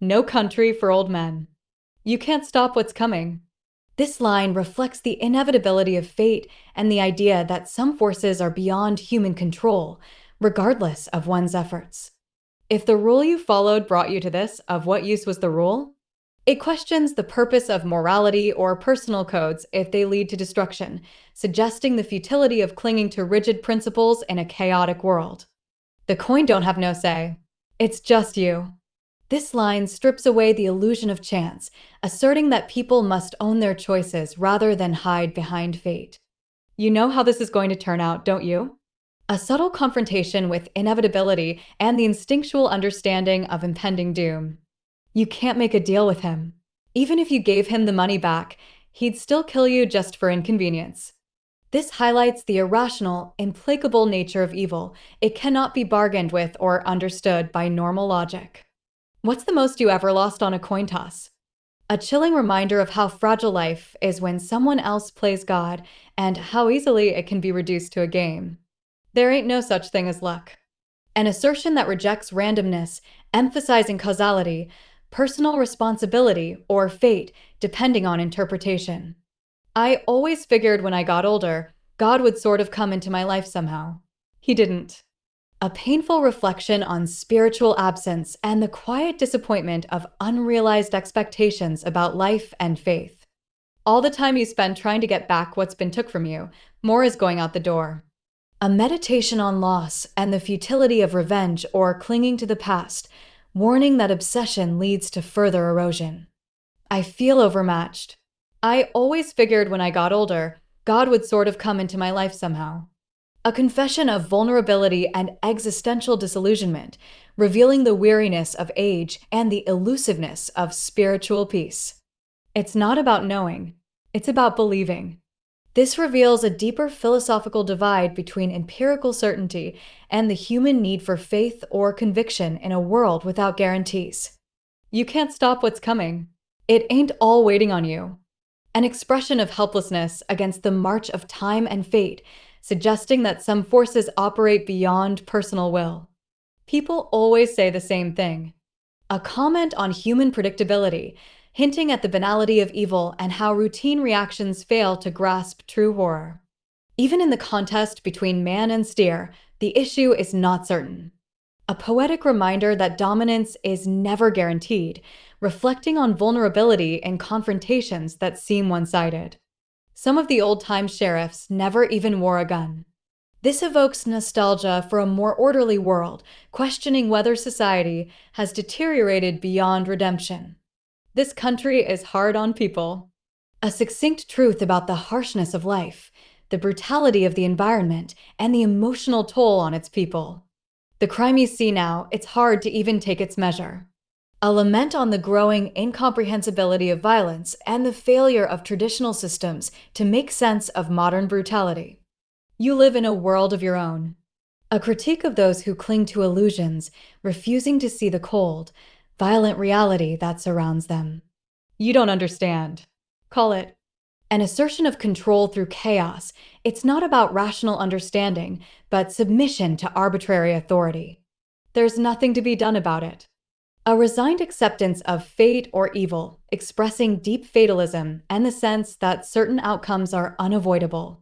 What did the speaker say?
No country for old men. You can't stop what's coming. This line reflects the inevitability of fate and the idea that some forces are beyond human control, regardless of one's efforts. If the rule you followed brought you to this, of what use was the rule? It questions the purpose of morality or personal codes if they lead to destruction, suggesting the futility of clinging to rigid principles in a chaotic world. The coin don't have no say. It's just you. This line strips away the illusion of chance, asserting that people must own their choices rather than hide behind fate. You know how this is going to turn out, don't you? A subtle confrontation with inevitability and the instinctual understanding of impending doom. You can't make a deal with him. Even if you gave him the money back, he'd still kill you just for inconvenience. This highlights the irrational, implacable nature of evil. It cannot be bargained with or understood by normal logic. What's the most you ever lost on a coin toss? A chilling reminder of how fragile life is when someone else plays God and how easily it can be reduced to a game. There ain't no such thing as luck. An assertion that rejects randomness, emphasizing causality, personal responsibility, or fate, depending on interpretation. I always figured when I got older, God would sort of come into my life somehow. He didn't. A painful reflection on spiritual absence and the quiet disappointment of unrealized expectations about life and faith. All the time you spend trying to get back what's been took from you, more is going out the door. A meditation on loss and the futility of revenge or clinging to the past, warning that obsession leads to further erosion. I feel overmatched. I always figured when I got older, God would sort of come into my life somehow. A confession of vulnerability and existential disillusionment, revealing the weariness of age and the elusiveness of spiritual peace. It's not about knowing, it's about believing. This reveals a deeper philosophical divide between empirical certainty and the human need for faith or conviction in a world without guarantees. You can't stop what's coming. It ain't all waiting on you. An expression of helplessness against the march of time and fate, suggesting that some forces operate beyond personal will. People always say the same thing. A comment on human predictability, hinting at the banality of evil and how routine reactions fail to grasp true horror. Even in the contest between man and steer, the issue is not certain. A poetic reminder that dominance is never guaranteed, reflecting on vulnerability in confrontations that seem one-sided. Some of the old-time sheriffs never even wore a gun. This evokes nostalgia for a more orderly world, questioning whether society has deteriorated beyond redemption. This country is hard on people. A succinct truth about the harshness of life, the brutality of the environment, and the emotional toll on its people. The crime you see now, it's hard to even take its measure. A lament on the growing incomprehensibility of violence and the failure of traditional systems to make sense of modern brutality. You live in a world of your own. A critique of those who cling to illusions, refusing to see the cold, violent reality that surrounds them. You don't understand. Call it an assertion of control through chaos. It's not about rational understanding, but submission to arbitrary authority. There's nothing to be done about it. A resigned acceptance of fate or evil, expressing deep fatalism and the sense that certain outcomes are unavoidable.